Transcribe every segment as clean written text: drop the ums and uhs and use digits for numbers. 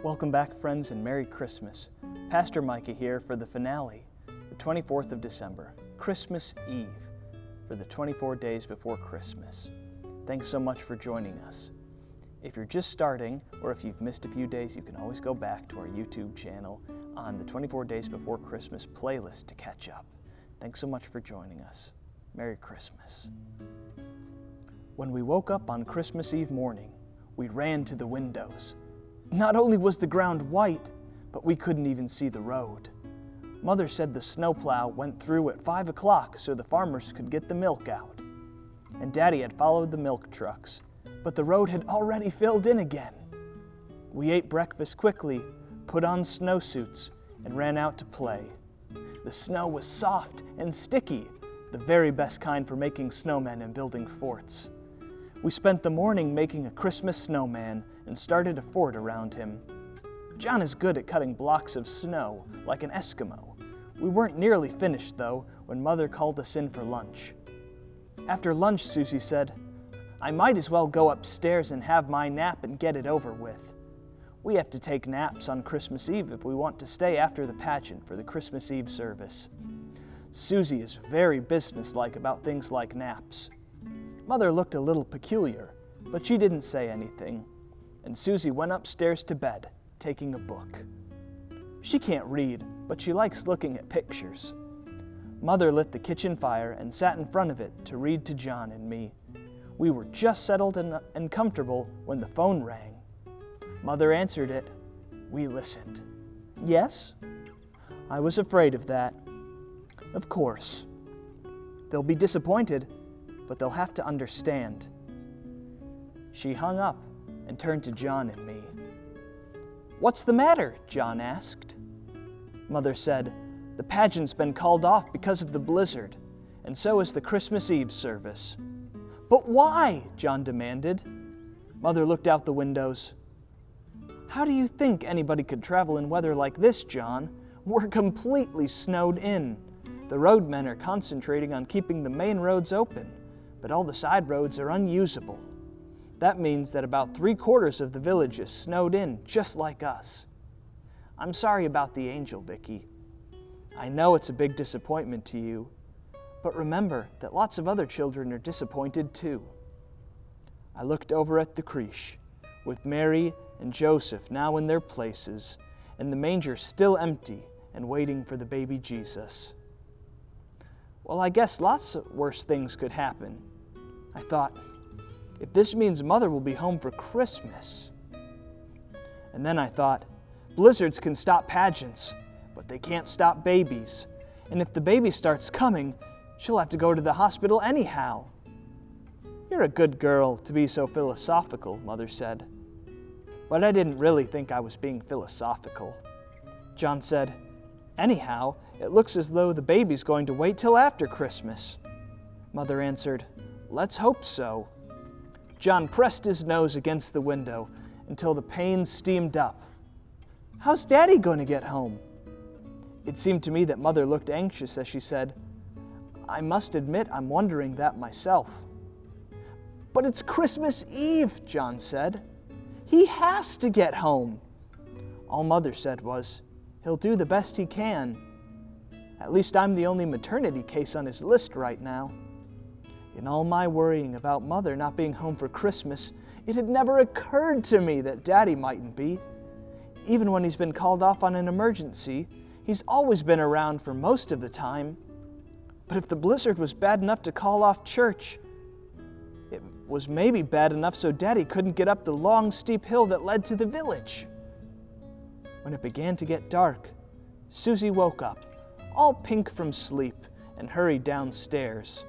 Welcome back, friends, and Merry Christmas. Pastor Micah here for the finale, the 24th of December, Christmas Eve, for the 24 days before Christmas. Thanks so much for joining us. If you're just starting, or if you've missed a few days, you can always go back to our YouTube channel on the 24 Days Before Christmas playlist to catch up. Thanks so much for joining us. Merry Christmas. When we woke up on Christmas Eve morning, we ran to the windows. Not only was the ground white, but we couldn't even see the road. Mother said the snowplow went through at 5 o'clock so the farmers could get the milk out. And Daddy had followed the milk trucks, but the road had already filled in again. We ate breakfast quickly, put on snowsuits, and ran out to play. The snow was soft and sticky, the very best kind for making snowmen and building forts. We spent the morning making a Christmas snowman and started a fort around him. John is good at cutting blocks of snow, like an Eskimo. We weren't nearly finished, though, when Mother called us in for lunch. After lunch, Susie said, "I might as well go upstairs and have my nap and get it over with. We have to take naps on Christmas Eve if we want to stay after the pageant for the Christmas Eve service." Susie is very businesslike about things like naps. Mother looked a little peculiar, but she didn't say anything, and Susie went upstairs to bed, taking a book. She can't read, but she likes looking at pictures. Mother lit the kitchen fire and sat in front of it to read to John and me. We were just settled and comfortable when the phone rang. Mother answered it. We listened. "Yes?" "I was afraid of that." "Of course. They'll be disappointed, but they'll have to understand." She hung up and turned to John and me. "What's the matter?" John asked. Mother said, "The pageant's been called off because of the blizzard, and so is the Christmas Eve service." "But why?" John demanded. Mother looked out the windows. "How do you think anybody could travel in weather like this, John? We're completely snowed in. The roadmen are concentrating on keeping the main roads open, but all the side roads are unusable. That means that about 3/4 of the village is snowed in, just like us. I'm sorry about the angel, Vicky. I know it's a big disappointment to you, but remember that lots of other children are disappointed too." I looked over at the creche, with Mary and Joseph now in their places, and the manger still empty and waiting for the baby Jesus. Well, I guess lots of worse things could happen. I thought, if this means Mother will be home for Christmas. And then I thought, blizzards can stop pageants, but they can't stop babies. And if the baby starts coming, she'll have to go to the hospital anyhow. "You're a good girl to be so philosophical," Mother said. But I didn't really think I was being philosophical. John said, "Anyhow, it looks as though the baby's going to wait till after Christmas." Mother answered, "Let's hope so." John pressed his nose against the window until the panes steamed up. "How's Daddy going to get home?" It seemed to me that Mother looked anxious as she said, "I must admit I'm wondering that myself." "But it's Christmas Eve," John said. "He has to get home." All Mother said was, "He'll do the best he can. At least I'm the only maternity case on his list right now." In all my worrying about Mother not being home for Christmas, it had never occurred to me that Daddy mightn't be. Even when he's been called off on an emergency, he's always been around for most of the time. But if the blizzard was bad enough to call off church, it was maybe bad enough so Daddy couldn't get up the long, steep hill that led to the village. When it began to get dark, Susie woke up, all pink from sleep, and hurried downstairs.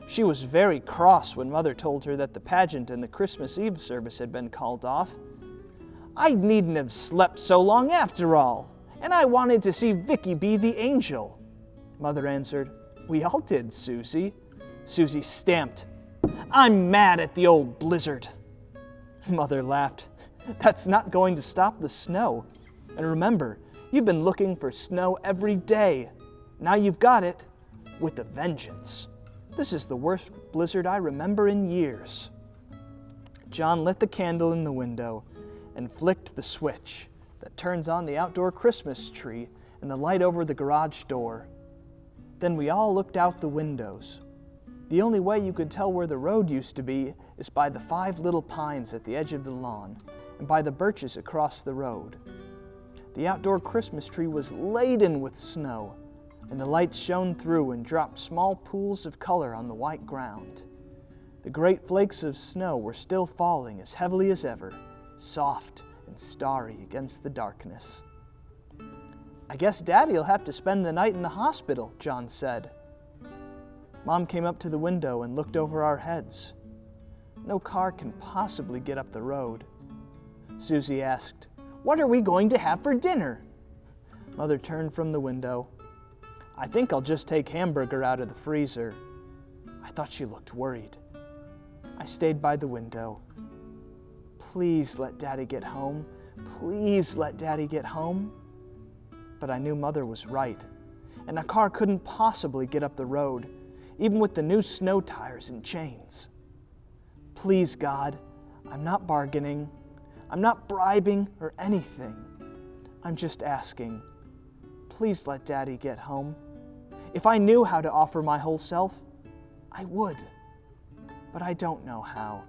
She was very cross when Mother told her that the pageant and the Christmas Eve service had been called off. "I needn't have slept so long after all, and I wanted to see Vicky be the angel." Mother answered, "We all did, Susie." Susie stamped. "I'm mad at the old blizzard." Mother laughed. "That's not going to stop the snow. And remember, you've been looking for snow every day. Now you've got it, with a vengeance. This is the worst blizzard I remember in years." John lit the candle in the window and flicked the switch, that turns on the outdoor Christmas tree and the light over the garage door. Then we all looked out the windows. The only way you could tell where the road used to be is by the 5 little pines at the edge of the lawn and by the birches across the road. The outdoor Christmas tree was laden with snow, and the lights shone through and dropped small pools of color on the white ground. The great flakes of snow were still falling as heavily as ever, soft and starry against the darkness. "I guess Daddy'll have to spend the night in the hospital," John said. Mom came up to the window and looked over our heads. "No car can possibly get up the road." Susie asked, "What are we going to have for dinner?" Mother turned from the window. "I think I'll just take hamburger out of the freezer." I thought she looked worried. I stayed by the window. "Please let Daddy get home. Please let Daddy get home." But I knew Mother was right, and a car couldn't possibly get up the road, even with the new snow tires and chains. "Please, God, I'm not bargaining. I'm not bribing or anything. I'm just asking. Please let Daddy get home. If I knew how to offer my whole self, I would. But I don't know how.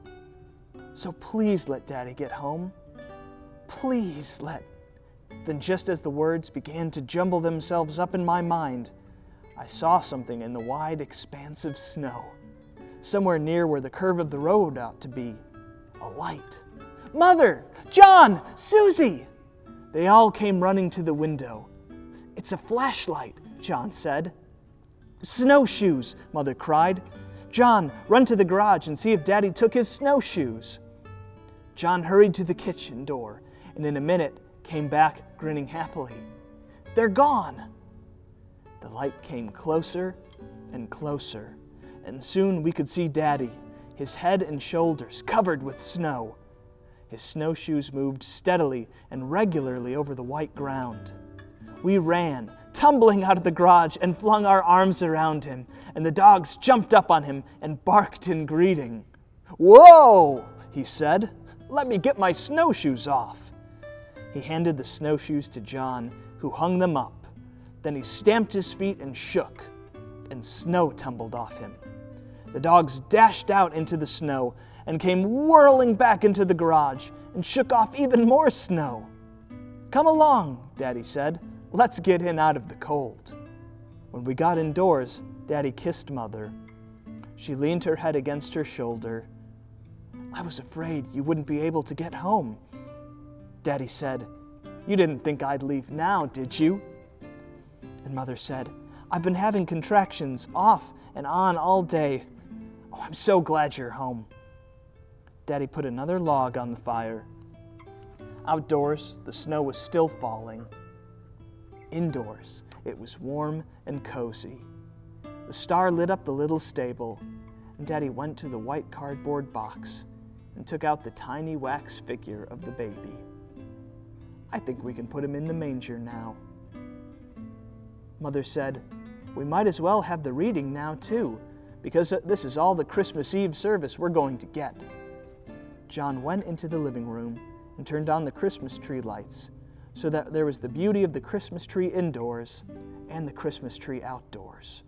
So please let Daddy get home. Please let..." Then just as the words began to jumble themselves up in my mind, I saw something in the wide expanse of snow, somewhere near where the curve of the road ought to be. A light. "Mother! John! Susie!" They all came running to the window. "It's a flashlight," John said. "Snowshoes!" Mother cried. "John, run to the garage and see if Daddy took his snowshoes." John hurried to the kitchen door and in a minute came back grinning happily. "They're gone!" The light came closer and closer, and soon we could see Daddy, his head and shoulders covered with snow. His snowshoes moved steadily and regularly over the white ground. We ran, tumbling out of the garage, and flung our arms around him, and the dogs jumped up on him and barked in greeting. "Whoa!" he said. "Let me get my snowshoes off." He handed the snowshoes to John, who hung them up. Then he stamped his feet and shook, and snow tumbled off him. The dogs dashed out into the snow and came whirling back into the garage and shook off even more snow. "Come along," Daddy said. "Let's get in out of the cold." When we got indoors, Daddy kissed Mother. She leaned her head against her shoulder. "I was afraid you wouldn't be able to get home." Daddy said, "You didn't think I'd leave now, did you?" And Mother said, "I've been having contractions off and on all day. Oh, I'm so glad you're home." Daddy put another log on the fire. Outdoors, the snow was still falling. Indoors, it was warm and cozy. The star lit up the little stable, and Daddy went to the white cardboard box and took out the tiny wax figure of the baby. "I think we can put him in the manger now." Mother said, "We might as well have the reading now, too, because this is all the Christmas Eve service we're going to get." John went into the living room and turned on the Christmas tree lights so that there was the beauty of the Christmas tree indoors and the Christmas tree outdoors.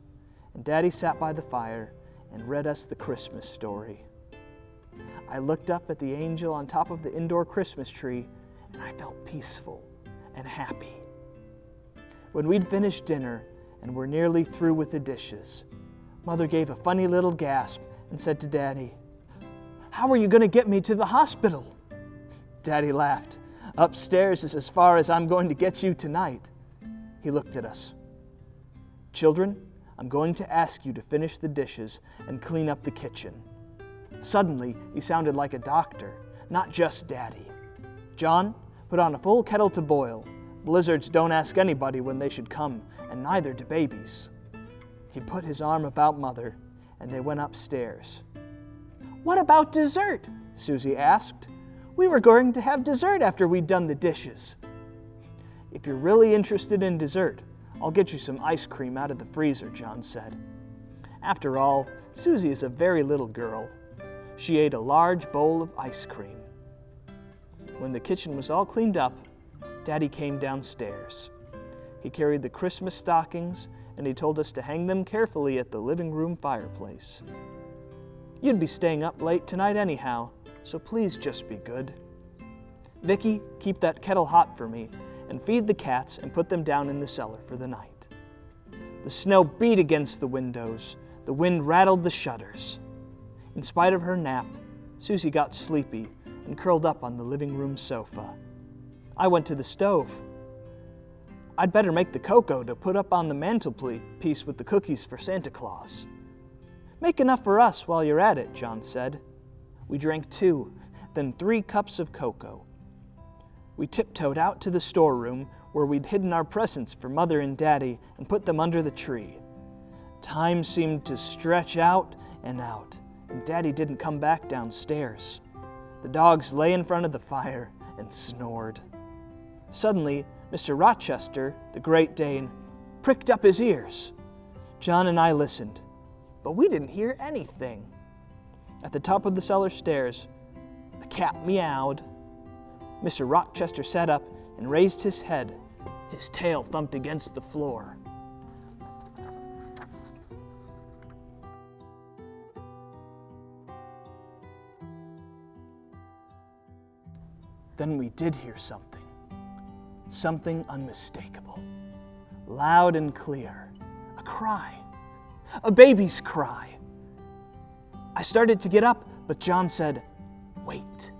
And Daddy sat by the fire and read us the Christmas story. I looked up at the angel on top of the indoor Christmas tree, and I felt peaceful and happy. When we'd finished dinner and were nearly through with the dishes, Mother gave a funny little gasp and said to Daddy, "How are you going to get me to the hospital?" Daddy laughed. "Upstairs is as far as I'm going to get you tonight." He looked at us. "Children, I'm going to ask you to finish the dishes and clean up the kitchen." Suddenly, he sounded like a doctor, not just Daddy. "John, put on a full kettle to boil. Blizzards don't ask anybody when they should come, and neither do babies." He put his arm about Mother, and they went upstairs. "What about dessert?" Susie asked. "We were going to have dessert after we'd done the dishes." "If you're really interested in dessert, I'll get you some ice cream out of the freezer," John said. After all, Susie is a very little girl. She ate a large bowl of ice cream. When the kitchen was all cleaned up, Daddy came downstairs. He carried the Christmas stockings, and he told us to hang them carefully at the living room fireplace. You'd be staying up late tonight anyhow, so please just be good. Vicky, keep that kettle hot for me, and feed the cats and put them down in the cellar for the night. The snow beat against the windows. The wind rattled the shutters. In spite of her nap, Susie got sleepy and curled up on the living room sofa. I went to the stove. I'd better make the cocoa to put up on the mantelpiece with the cookies for Santa Claus. Make enough for us while you're at it, John said. We drank 2, then 3 cups of cocoa. We tiptoed out to the storeroom where we'd hidden our presents for Mother and Daddy and put them under the tree. Time seemed to stretch out, and Daddy didn't come back downstairs. The dogs lay in front of the fire and snored. Suddenly, Mr. Rochester, the Great Dane, pricked up his ears. John and I listened, but we didn't hear anything. At the top of the cellar stairs, a cat meowed. Mr. Rochester sat up and raised his head. His tail thumped against the floor. Then we did hear something. Something unmistakable. Loud and clear. A cry. A baby's cry. I started to get up, but John said, "Wait."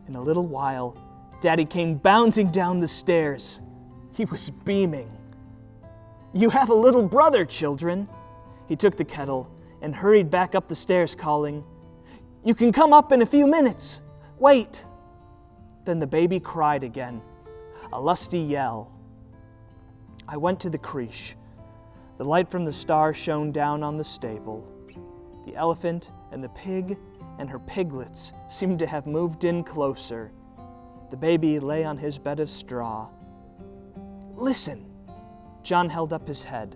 In a little while, Daddy came bounding down the stairs. He was beaming. "You have a little brother, children." He took the kettle and hurried back up the stairs calling, "You can come up in a few minutes. Wait." Then the baby cried again, a lusty yell. I went to the creche. The light from the star shone down on the stable. The elephant and the pig and her piglets seemed to have moved in closer. The baby lay on his bed of straw. "Listen!" John held up his head.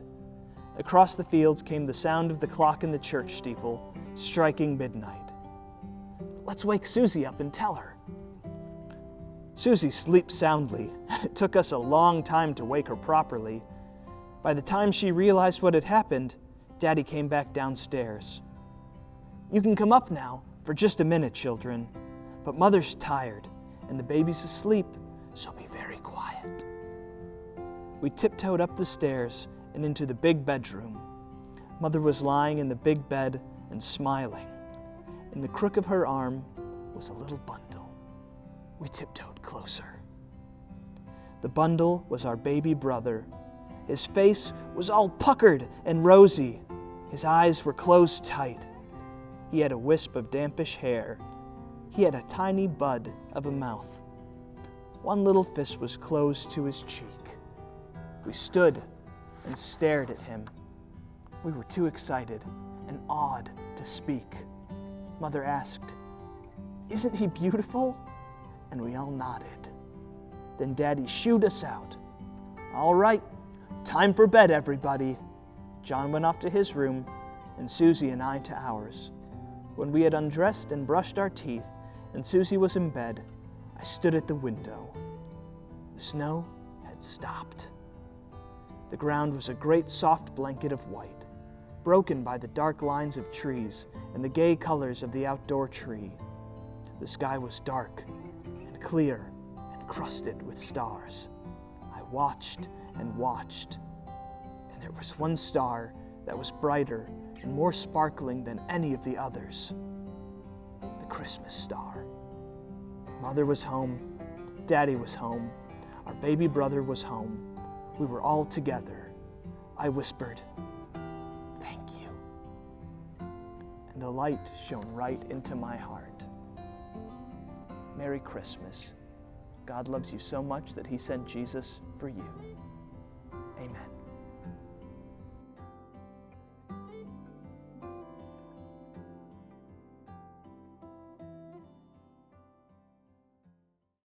Across the fields came the sound of the clock in the church steeple, striking midnight. "Let's wake Susie up and tell her." Susie sleeps soundly, and it took us a long time to wake her properly. By the time she realized what had happened, Daddy came back downstairs. "You can come up now, for just a minute, children. But Mother's tired, and the baby's asleep, so be very quiet." We tiptoed up the stairs and into the big bedroom. Mother was lying in the big bed and smiling. In the crook of her arm was a little bundle. We tiptoed closer. The bundle was our baby brother. His face was all puckered and rosy. His eyes were closed tight. He had a wisp of dampish hair. He had a tiny bud of a mouth. One little fist was closed to his cheek. We stood and stared at him. We were too excited and awed to speak. Mother asked, "Isn't he beautiful?" And we all nodded. Then Daddy shooed us out. "All right, time for bed, everybody." John went off to his room, and Susie and I to ours. When we had undressed and brushed our teeth, and Susie was in bed, I stood at the window. The snow had stopped. The ground was a great soft blanket of white, broken by the dark lines of trees and the gay colors of the outdoor tree. The sky was dark and clear and crusted with stars. I watched and watched, and there was one star that was brighter and more sparkling than any of the others. The Christmas star. Mother was home, Daddy was home, our baby brother was home. We were all together. I whispered, "Thank you." And the light shone right into my heart. Merry Christmas. God loves you so much that He sent Jesus for you. Amen.